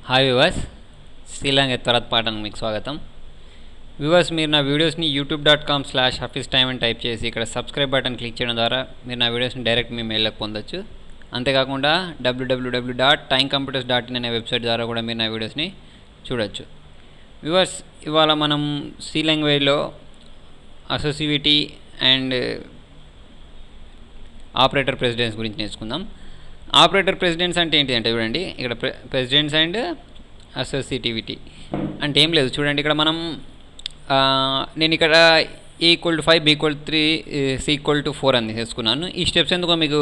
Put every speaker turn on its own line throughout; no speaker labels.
Hi viewers, Sri Lanka ఎత్తరాత్ పాఠానికి మీకు స్వాగతం. వ్యూవర్స్, మీరు నా వీడియోస్ని youtube.com/hafiztime అని టైప్ చేసి ఇక్కడ సబ్స్క్రైబ్ బటన్ క్లిక్ చేయడం ద్వారా మీరు నా వీడియోస్ని డైరెక్ట్ మీ మెయిల్లోకి పొందొచ్చు. అంతేకాకుండా www.timecomputers.in అనే వెబ్సైట్ ద్వారా కూడా మీరు నా వీడియోస్ని చూడొచ్చు. వ్యూవర్స్, ఇవాళ మనం సి లాంగ్వేజ్లో అసోసివిటీ అండ్ ఆపరేటర్ ప్రెసిడెన్స్ గురించి నేర్చుకుందాం. ఆపరేటర్ ప్రెసిడెన్స్ అంటే ఏంటి అంటే చూడండి, ఇక్కడ ప్రెసిడెన్స్ అండ్ అసోసియేటివిటీ అంటే ఏం లేదు. చూడండి, ఇక్కడ మనం నేను ఇక్కడ A=5, B=3, C=4 అని తీసుకున్నాను. ఈ స్టెప్స్ ఎందుకో మీకు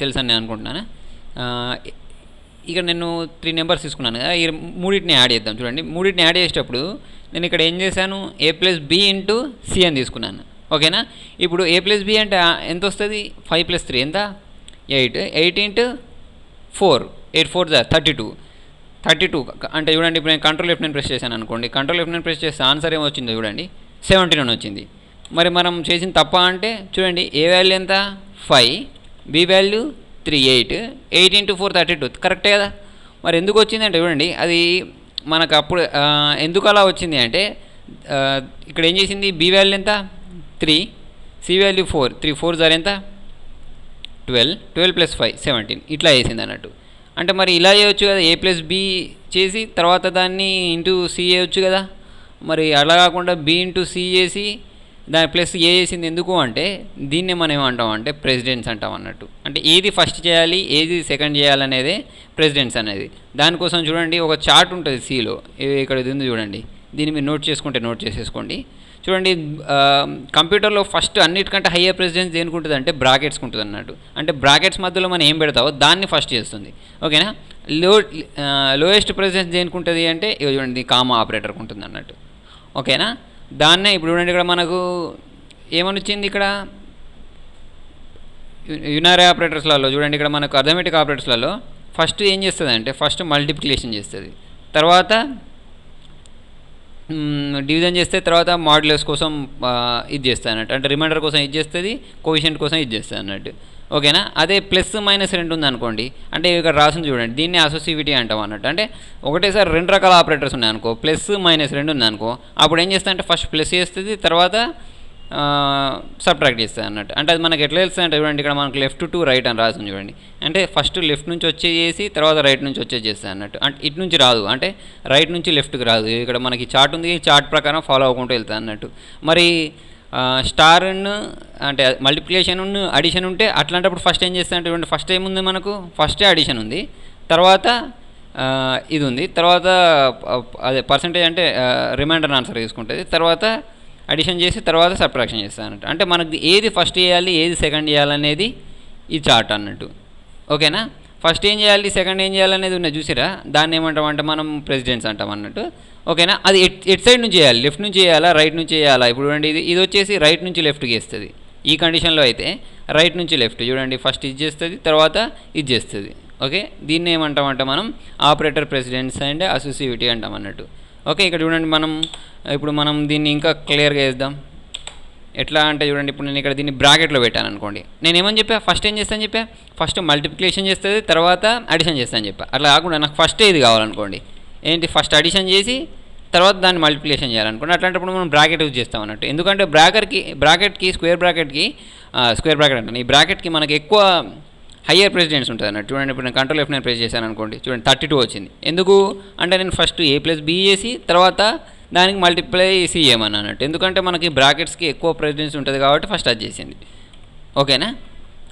తెలుసు అని నేను అనుకుంటున్నాను. ఇక్కడ నేను 3 నెంబర్స్ తీసుకున్నాను కదా, ఈ మూడింటిని యాడ్ చేద్దాం. చూడండి, మూడింటిని యాడ్ చేసేటప్పుడు నేను ఇక్కడ ఏం చేశాను, A+B × C అని తీసుకున్నాను. ఓకేనా? ఇప్పుడు A+B అంటే ఎంత వస్తుంది? 5 + 3 ఎంత? 8. 8 × 4, 8 4 32. అంటే చూడండి, ఇప్పుడు నేను కంట్రోల్ F9 ప్రెస్ చేశాను అనుకోండి. కంట్రోల్ F9 ప్రెస్ చేస్తే ఆన్సర్ ఏమొచ్చిందో చూడండి, 17 అని వచ్చింది. మరి మనం చేసిన తప్ప అంటే చూడండి, ఏ వాల్యూ ఎంత? 5, బి వాల్యూ 3, 8. 8 × 4 32 కరెక్టే కదా. మరి ఎందుకు వచ్చింది అంటే చూడండి, అది మనకు అప్పుడు ఎందుకు అలా వచ్చింది అంటే ఇక్కడ ఏం చేసింది, బి వాల్యూ ఎంత? 3, సి వాల్యూ 4. 3 4 ఎంత? 12. 12 + 5 17. ఇట్లా వేసింది అన్నట్టు. అంటే మరి ఇలా చేయొచ్చు కదా, A+B చేసి తర్వాత దాన్ని ఇంటూ C చేయొచ్చు కదా. మరి అలా కాకుండా B × C చేసి దాని ప్లస్ A చేసింది ఎందుకు అంటే దీన్నే మనం ఏమంటాం అంటే ప్రెసిడెన్స్ అంటాం అన్నట్టు. అంటే ఏది ఫస్ట్ చేయాలి, ఏది సెకండ్ చేయాలనేదే ప్రెసిడెన్స్ అనేది. దానికోసం చూడండి, ఒక చార్ట్ ఉంటుంది Cలో, ఇక్కడ ఇది ఉంది చూడండి. దీన్ని మీరు నోట్ చేసేసుకోండి. చూడండి, కంప్యూటర్లో ఫస్ట్ అన్నిటికంటే హయ్యర్ ప్రెసిడెన్స్ దేనికి ఉంటుంది అంటే బ్రాకెట్స్కి ఉంటుంది అన్నట్టు. అంటే బ్రాకెట్స్ మధ్యలో మనం ఏం పెడతావో దాన్ని ఫస్ట్ చేస్తుంది. ఓకేనా? లోయెస్ట్ ప్రెసిడెన్స్ దేనికి ఉంటుంది అంటే చూడండి, కామా ఆపరేటర్కి ఉంటుంది అన్నట్టు. ఓకేనా? దాన్నే ఇప్పుడు చూడండి, ఇక్కడ మనకు ఏమని వచ్చింది, ఇక్కడ యునరీ ఆపరేటర్స్లలో చూడండి, ఇక్కడ మనకు అర్థమెటిక్ ఆపరేటర్స్లలో ఫస్ట్ ఏం చేస్తుంది అంటే ఫస్ట్ మల్టిప్లికేషన్ చేస్తుంది, తర్వాత డివిజన్ చేస్తే, తర్వాత మాడ్యులస్ కోసం ఇది చేస్తుంది అన్నట్టు. అంటే రిమైండర్ కోసం ఇది చేస్తుంది, కోఎఫిషియంట్ కోసం ఇది చేస్తుంది అన్నట్టు. ఓకేనా? అదే +-2 ఉంది అనుకోండి, అంటే ఇక్కడ రాసింది చూడండి, దీన్ని అసోసివిటీ అంటాం అన్నట్టు. అంటే ఒకటేసారి 2 రకాల ఆపరేటర్స్ ఉన్నాయి అనుకో, +-2 ఉంది అనుకో, అప్పుడు ఏం చేస్తుంది అంటే ఫస్ట్ ప్లస్ చేస్తుంది, తర్వాత సబ్ట్రాక్ట్ చేస్తుంది అన్నట్టు. అంటే అది మనకి ఎట్లా తెలుస్తుంది అంటే చూడండి, ఇక్కడ మనకు లెఫ్ట్ టు రైట్ అని రాసింది చూడండి. అంటే ఫస్ట్ లెఫ్ట్ నుంచి వచ్చే చేసి తర్వాత రైట్ నుంచి వచ్చే చేస్తుంది అన్నట్టు. అంటే ఇటు నుంచి రాదు, అంటే రైట్ నుంచి లెఫ్ట్కి రాదు. ఇక్కడ మనకి చార్ట్ ఉంది, ఈ చార్ట్ ప్రకారం ఫాలో అవ్వకుంటూ వెళ్తుంది అన్నట్టు. మరి స్టార్ అంటే మల్టిప్లికేషన్ అడిషన్ ఉంటే అట్లాంటప్పుడు ఫస్ట్ ఏం చేస్తా అంటే చూడండి, ఫస్ట్ ఏముంది మనకు, ఫస్టే అడిషన్ ఉంది, తర్వాత ఇది ఉంది, తర్వాత అదే పర్సంటేజ్ అంటే రిమైండర్ ఆన్సర్ తీసుకుంటుంది, తర్వాత అడిషన్ చేసి తర్వాత సబ్ట్రాక్షన్ చేస్తాను అన్నట్టు. అంటే మనకి ఏది ఫస్ట్ చేయాలి, ఏది సెకండ్ చేయాలనేది ఈ చార్ట్ అన్నట్టు. ఓకేనా? ఫస్ట్ ఏం చేయాలి, సెకండ్ ఏం చేయాలనేది ఉన్నది చూసిరా, దాన్ని ఏమంటాం అంటే మనం ప్రెసిడెన్స్ అంటాం అన్నట్టు. ఓకేనా? అది ఎట్ సైడ్ నుంచి చేయాలి, లెఫ్ట్ నుంచి చేయాలా, రైట్ నుంచి చేయాలా? ఇప్పుడు చూడండి, ఇది వచ్చేసి రైట్ నుంచి లెఫ్ట్కి వేస్తుంది. ఈ కండిషన్లో అయితే రైట్ నుంచి లెఫ్ట్ చూడండి, ఫస్ట్ ఇది చేస్తుంది, తర్వాత ఇది చేస్తుంది. ఓకే, దీన్ని ఏమంటామంటే మనం ఆపరేటర్ ప్రెసిడెన్స్ అండ్ అసోసివిటీ అంటాం అన్నట్టు. ఓకే, ఇక్కడ చూడండి, ఇప్పుడు మనం దీన్ని ఇంకా క్లియర్గా వేద్దాం. ఎట్లా అంటే చూడండి, ఇప్పుడు నేను ఇక్కడ దీన్ని బ్రాకెట్లో పెట్టాను అనుకోండి, నేను ఏమని చెప్పా, ఫస్ట్ ఏం చేస్తాను చెప్పా, ఫస్ట్ మల్టిప్లికేషన్ చేస్తుంది, తర్వాత అడిషన్ చేస్తాను చెప్పా. అట్లా కాకుండా నాకు ఫస్ట్ ఇది కావాలనుకోండి, ఏంటి, ఫస్ట్ అడిషన్ చేసి తర్వాత దాన్ని మల్టిప్లికేషన్ చేయాలనుకోండి. అట్లాంటప్పుడు మనం బ్రాకెట్ యూజ్ చేస్తాం అన్నట్టు. ఎందుకంటే బ్రాకెట్కి స్క్వేర్ బ్రాకెట్ అంటే ఈ బ్రాకెట్కి మనకి ఎక్కువ హయ్యర్ ప్రెసిడెన్స్ ఉంటుంది అన్నట్టు. చూడండి, ఇప్పుడు నేను కంట్రోల్ F9 ప్రెస్ చేశాను అనుకోండి, చూడండి 32 వచ్చింది. ఎందుకు అంటే నేను ఫస్ట్ A+B చేసి తర్వాత దానికి మల్టిప్లై C చేయమని అన్నట్టు. ఎందుకంటే మనకి బ్రాకెట్స్కి ఎక్కువ ప్రెసిడెన్స్ ఉంటుంది కాబట్టి ఫస్ట్ అది చేసింది. ఓకేనా?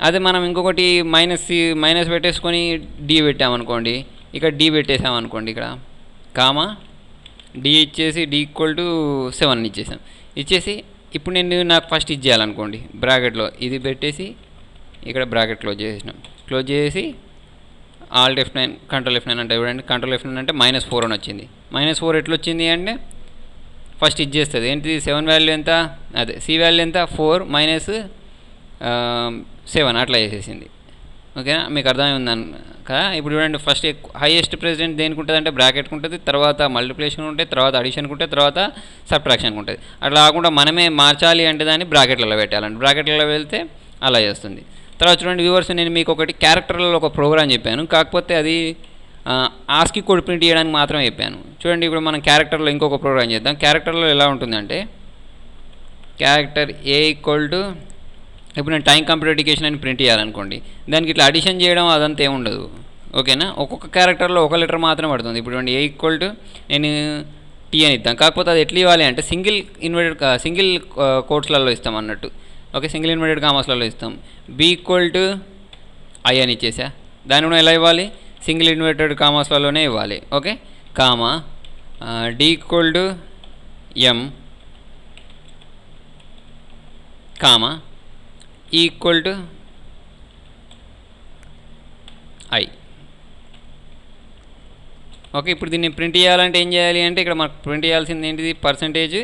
అదే మనం ఇంకొకటి మైనస్ పెట్టేసుకొని D పెట్టామనుకోండి, ఇక్కడ D పెట్టేసామనుకోండి, ఇక్కడ కామా D ఇచ్చేసి D=7 ఇచ్చేసాం. ఇచ్చేసి ఇప్పుడు నాకు ఫస్ట్ ఇది చేయాలనుకోండి, బ్రాకెట్లో ఇది పెట్టేసి ఇక్కడ బ్రాకెట్ క్లోజ్ చేసి ఆల్ట్ F9 కంట్రోల్ F9 అంటే చూడండి, కంట్రోల్ F9 అంటే -4 అని వచ్చింది. -4 ఎట్లా వచ్చింది అంటే ఫస్ట్ ఇది చేస్తుంది, ఏంటిది, 7 వాల్యూ ఎంత, అదే C వాల్యూ ఎంత, 4 - 7 అట్లా చేసేసింది. ఓకేనా? మీకు అర్థమైంది కదా. ఇప్పుడు చూడండి, ఫస్ట్ హైయెస్ట్ ప్రెసిడెంట్ దేనికి ఉంటుంది అంటే బ్రాకెట్కి ఉంటుంది, తర్వాత మల్టిప్లికేషన్ ఉంటుంది, తర్వాత అడిషన్కి ఉంటుంది, తర్వాత సబ్ట్రాక్షన్కి ఉంటుంది. అట్లా కాకుండా మనమే మార్చాలి అంటే దాన్ని బ్రాకెట్లలో పెట్టాలంటే బ్రాకెట్లలో వెళ్తే అలా చేస్తుంది. తర్వాత చూడండి వ్యూవర్స్, నేను మీకు ఒకటి క్యారెక్టర్లలో ఒక ప్రోగ్రామ్ చెప్పాను, కాకపోతే అది ఆస్కీ కోడ్ ప్రింట్ చేయడానికి మాత్రమే చెప్పాను. చూడండి ఇప్పుడు మనం క్యారెక్టర్లో ఇంకొక ప్రోగ్రామ్ చేద్దాం. క్యారెక్టర్లో ఎలా ఉంటుందంటే క్యారెక్టర్ ఏ ఈక్వల్ టు ఇప్పుడు నేను టైం కంప్యూటర్ ఎడ్యుకేషన్ అని ప్రింట్ చేయాలనుకోండి, దానికి ఇట్లా అడిషన్ చేయడం అదంతా ఏమి ఉండదు. ఓకేనా, ఒక్కొక్క క్యారెక్టర్లో ఒక లెటర్ మాత్రమే పడుతుంది. ఇప్పుడు ఏ ఈక్వల్ టు నేను టీ అని ఇద్దాం, కాకపోతే అది ఎట్లా ఇవ్వాలి అంటే సింగిల్ కోట్స్లలో ఇస్తాం అన్నట్టు. ఓకే, సింగిల్ ఇన్వర్టెడ్ కామర్స్లలో ఇస్తాం. బి ఈక్వల్ టు ఐ అని ఇచ్చేసా, దాన్ని కూడా ఎలా ఇవ్వాలి, సింగిల్ ఇన్వర్టెడ్ కామర్స్లలోనే ఇవ్వాలి. Okay, comma D equal to M comma equal to I. Okay, ఇప్పుడు దీన్ని ప్రింట్ చేయాలంటే ఏం చేయాలి అంటే ఇక్కడ మనకు ప్రింట్ చేయాల్సింది ఏంటిది, పర్సంటేజ్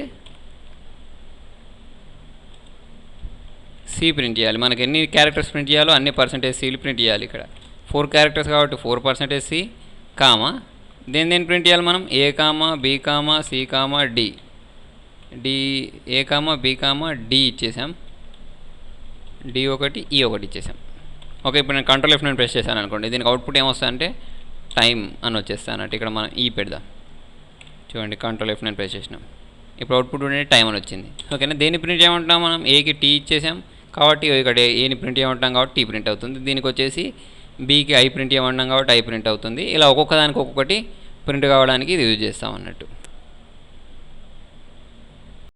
సి ప్రింట్ చేయాలి. మనకి ఎన్ని క్యారెక్టర్స్ ప్రింట్ చేయాలో అన్ని పర్సంటేజ్ సీలు ప్రింట్ చేయాలి. ఇక్కడ 4 క్యారెక్టర్స్ కాబట్టి 4% సి కామా దేని ప్రింట్ చేయాలి మనం, A comma B comma C comma D A comma B comma D ఇచ్చేసాం, డి ఒకటి ఈ ఒకటి ఇచ్చేసాం. ఓకే, ఇప్పుడు నేను కంట్రోల్ F9 ప్రెస్ చేశాను అనుకోండి, దీనికి అవుట్పుట్ ఏమొస్తుందంటే టైం అని వచ్చేస్తాను అన్నట్టు. ఇక్కడ మనం ఈ పెడదాం, చూడండి కంట్రోల్ F9 ప్రెస్ చేసినాం, ఇప్పుడు అవుట్పుట్ ఉండే టైం అని వచ్చింది. ఓకేనా, దేన్ని ప్రింట్ చేయమంటున్నాం మనం, ఏకి టీ ఇచ్చేసాం కాబట్టి ఇక్కడ ఏని ప్రింట్ చేయమంటాం కాబట్టి టీ ప్రింట్ అవుతుంది. దీనికి వచ్చేసి బీకి ఐ ప్రింట్ చేయమంటాం కాబట్టి ఐ ప్రింట్ అవుతుంది. ఇలా ఒక్కొక్క దానికి ఒక్కొక్కటి ప్రింట్ కావడానికి ఇది యూజ్ చేస్తాం అన్నట్టు.